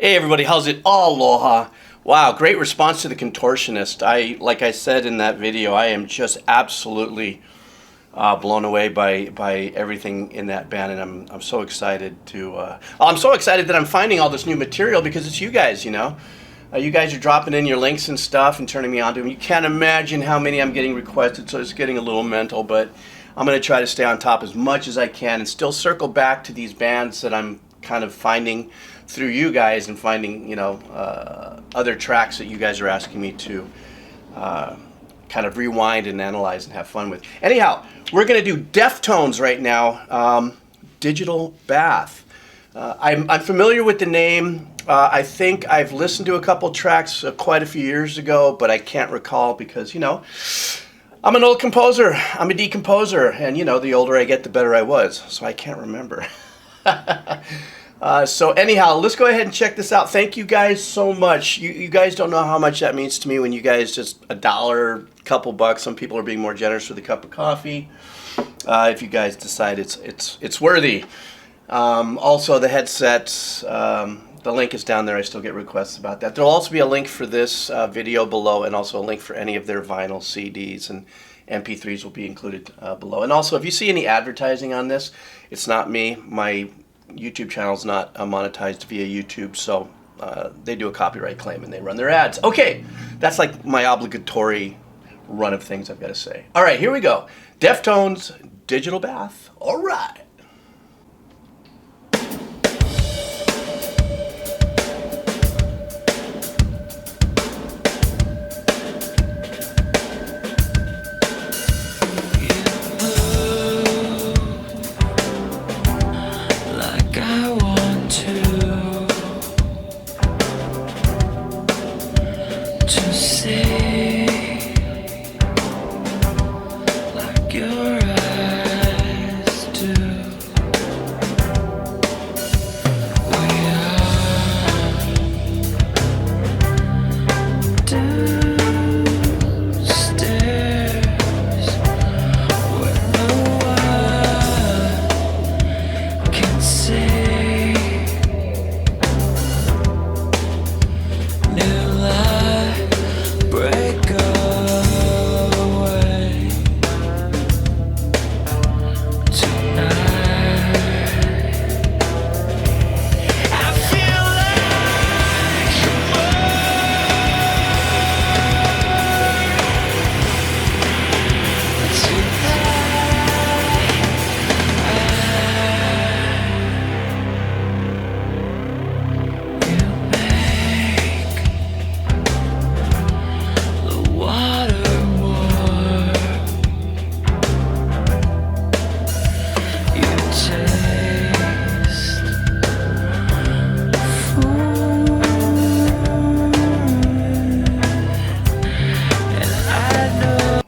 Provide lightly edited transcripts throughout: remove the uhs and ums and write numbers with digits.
Hey everybody, how's it? Aloha. Wow, great response to the Contortionist. Like I said in that video, I am just absolutely blown away by everything in that band, and I'm so excited to. I'm so excited that I'm finding all this new material because it's you guys. You guys are dropping in your links and stuff and turning me on to them. You can't imagine how many I'm getting requested, so it's getting a little mental, but I'm going to try to stay on top as much as I can and still circle back to these bands that I'm kind of finding through you guys and finding, other tracks that you guys are asking me to kind of rewind and analyze and have fun with. Anyhow, we're going to do Deftones right now, Digital Bath. I'm familiar with the name. I think I've listened to a couple tracks quite a few years ago, but I can't recall because, I'm an old composer. I'm a decomposer, and the older I get, the better I was, so I can't remember. So anyhow, let's go ahead and check this out. Thank you guys so much. You guys don't know how much that means to me when you guys just $1, couple bucks. Some people are being more generous with a cup of coffee. If you guys decide it's worthy. Also, the headsets. The link is down there. I still get requests about that. There'll also be a link for this video below, and also a link for any of their vinyl CDs and MP3s will be included below. And also, if you see any advertising on this, it's not me. My YouTube channel is not monetized via YouTube, so they do a copyright claim and they run their ads. Okay, that's like my obligatory run of things I've got to say. All right, here we go. Deftones, Digital Bath. All right.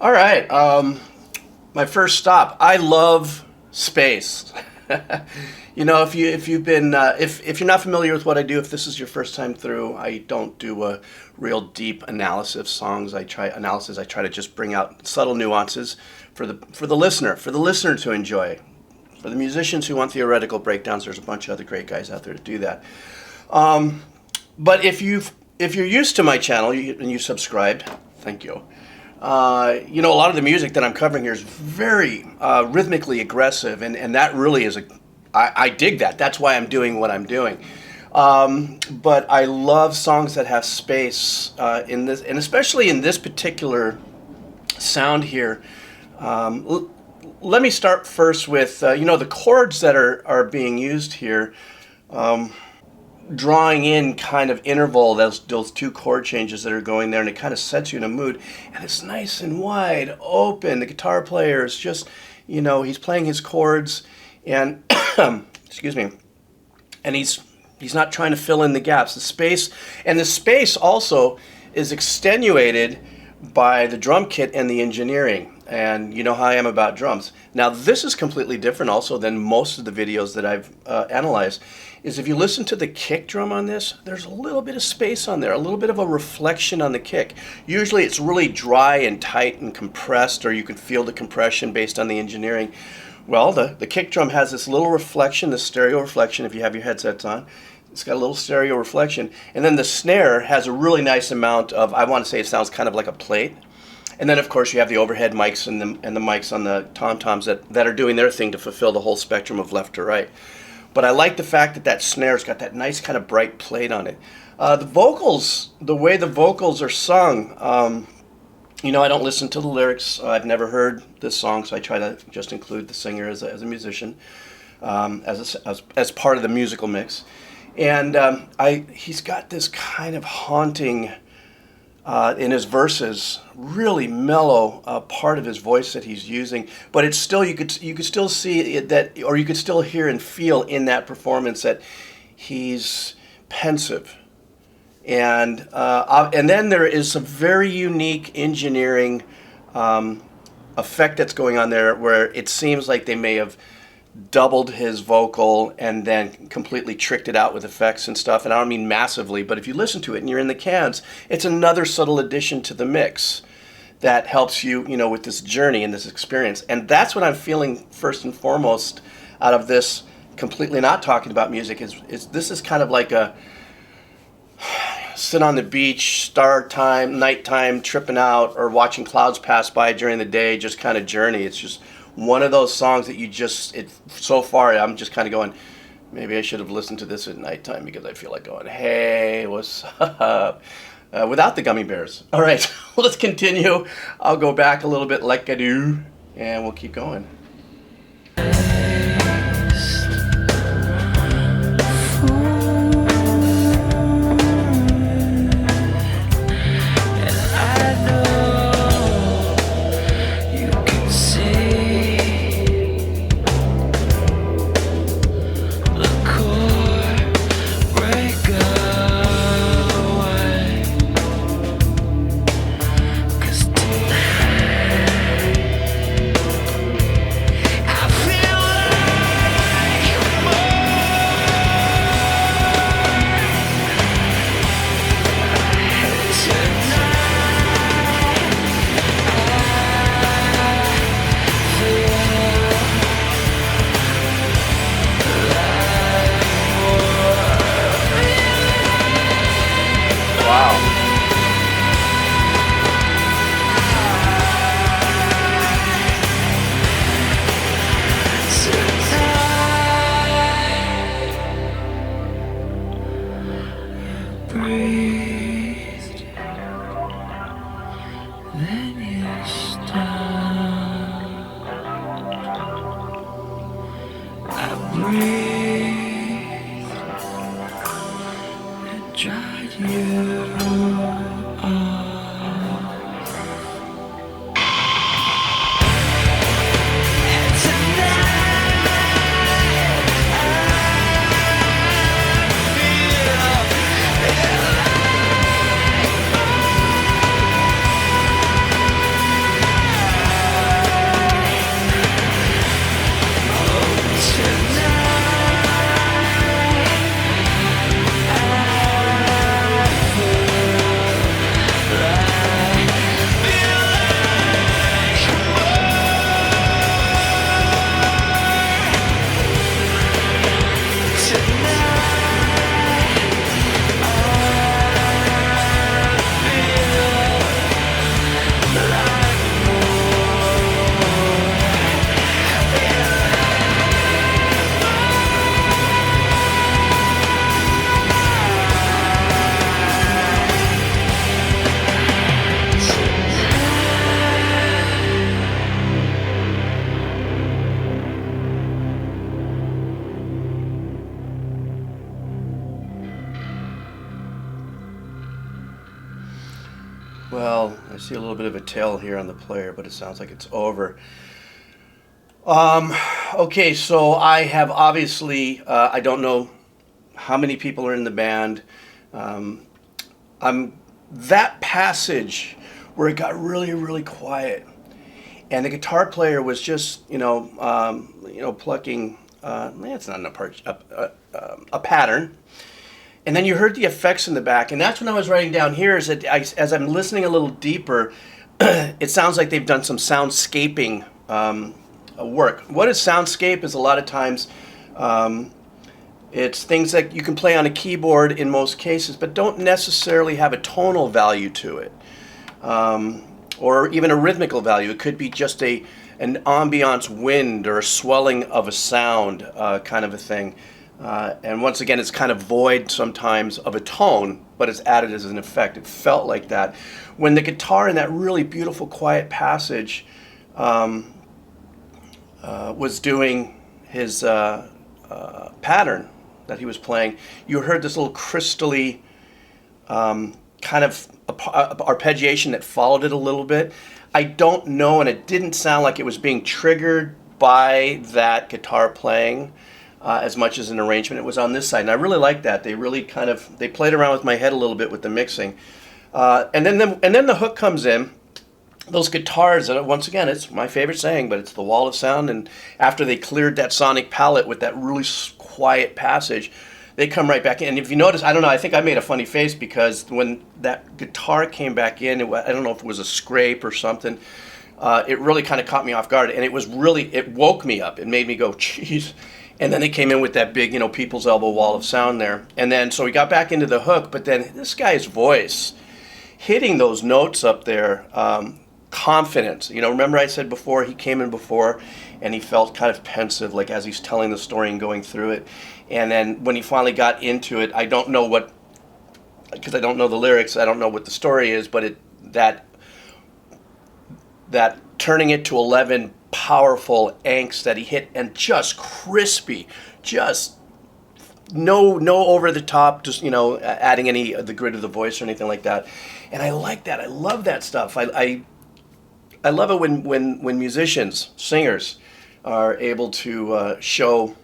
All right, my first stop. I love space. If you're not familiar with what I do, if this is your first time through, I don't do a real deep analysis of songs. I try to just bring out subtle nuances for the listener to enjoy. For the musicians who want theoretical breakdowns, there's a bunch of other great guys out there to do that. But if you're used to my channel and you subscribed, thank you. A lot of the music that I'm covering here is very rhythmically aggressive, and that really is I dig that. That's why I'm doing what I'm doing. But I love songs that have space in this, and especially in this particular sound here. Let me start first with the chords that are being used here. Drawing in kind of interval, those two chord changes that are going there, and it kind of sets you in a mood, and it's nice and wide open. The guitar player is just, he's playing his chords, and excuse me, and he's not trying to fill in the gaps. The space also is extenuated by the drum kit and the engineering, and you know how I am about drums. Now this is completely different also than most of the videos that I've analyzed. Is if you listen to the kick drum on this, there's a little bit of space on there, a little bit of a reflection on the kick. Usually it's really dry and tight and compressed, or you can feel the compression based on the engineering. Well, the kick drum has this little reflection, this stereo reflection if you have your headsets on, It's got a little stereo reflection. And then the snare has a really nice amount of, I want to say it sounds kind of like a plate. And then, of course, you have the overhead mics and the mics on the tom-toms that are doing their thing to fulfill the whole spectrum of left to right. But I like the fact that that snare's got that nice kind of bright plate on it. The vocals, the way the vocals are sung, I don't listen to the lyrics. I've never heard this song, so I try to just include the singer as a musician, as part of the musical mix. And he's got this kind of haunting, in his verses, really mellow part of his voice that he's using, but it's still you could still see that, or you could still hear and feel in that performance that he's pensive, and then there is some very unique engineering effect that's going on there, where it seems like they may have doubled his vocal and then completely tricked it out with effects and stuff. And I don't mean massively, but if you listen to it and you're in the cans, it's another subtle addition to the mix that helps you, with this journey and this experience. And that's what I'm feeling first and foremost out of this, completely not talking about music, is this is kind of like a sit on the beach, star time, nighttime, tripping out, or watching clouds pass by during the day, just kind of journey. It's just one of those songs that so far I'm just kind of going, maybe I should have listened to this at nighttime, because I feel like going, hey, what's up? Without the gummy bears. All right, let's continue. I'll go back a little bit like I do, and we'll keep going. Well, I see a little bit of a tail here on the player, but it sounds like it's over. Okay, so I have obviously, I don't know how many people are in the band. That passage where it got really, really quiet, and the guitar player was just, plucking. It's not a pattern. And then you heard the effects in the back, and that's when I was writing down here, is that as I'm listening a little deeper, it sounds like they've done some soundscaping work. What is soundscape is a lot of times It's things that you can play on a keyboard in most cases, but don't necessarily have a tonal value to it, or even a rhythmical value. It could be just an ambiance wind or a swelling of a sound, kind of a thing. And once again, it's kind of void sometimes of a tone, but it's added as an effect. It felt like that. When the guitar in that really beautiful quiet passage was doing his pattern that he was playing, you heard this little crystally kind of arpeggiation that followed it a little bit. I don't know, and it didn't sound like it was being triggered by that guitar playing as much as an arrangement. It was on this side, and I really liked that. They really they played around with my head a little bit with the mixing, and then the hook comes in. Those guitars, once again, it's my favorite saying, but it's the wall of sound. And after they cleared that sonic palette with that really quiet passage, they come right back in. And if you notice, I don't know, I think I made a funny face because when that guitar came back in, I don't know if it was a scrape or something, it really kind of caught me off guard. And it woke me up. It made me go, geez. And then they came in with that big, people's elbow wall of sound there. And then, so we got back into the hook, but then this guy's voice, hitting those notes up there, confidence. Remember I said before, he came in before and he felt kind of pensive, like as he's telling the story and going through it. And then when he finally got into it, I don't know because I don't know the lyrics, I don't know what the story is, but that turning it to 11 powerful angst that he hit, and just crispy, just no over the top, just adding any of the grit of the voice or anything like that. And I like that. I love that stuff. I love it when musicians, singers, are able to show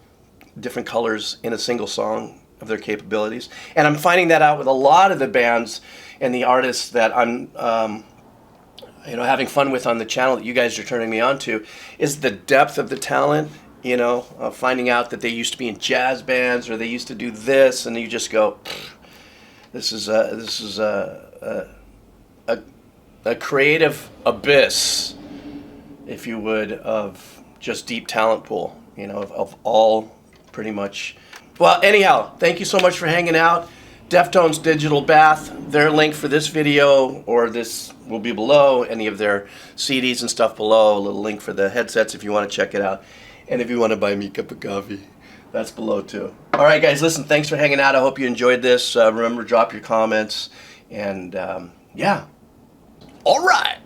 different colors in a single song of their capabilities. And I'm finding that out with a lot of the bands and the artists that I'm having fun with on the channel that you guys are turning me on to, is the depth of the talent, finding out that they used to be in jazz bands or they used to do this, and you just go, this is a creative abyss, if you would, of just deep talent pool, of all pretty much. Well, anyhow, thank you so much for hanging out. Deftones Digital Bath, their link for this video, or this will be below, any of their CDs and stuff below, a little link for the headsets if you want to check it out. And if you want to buy me a cup of coffee, that's below too. All right, guys, listen, thanks for hanging out. I hope you enjoyed this. Remember, drop your comments, and yeah. All right.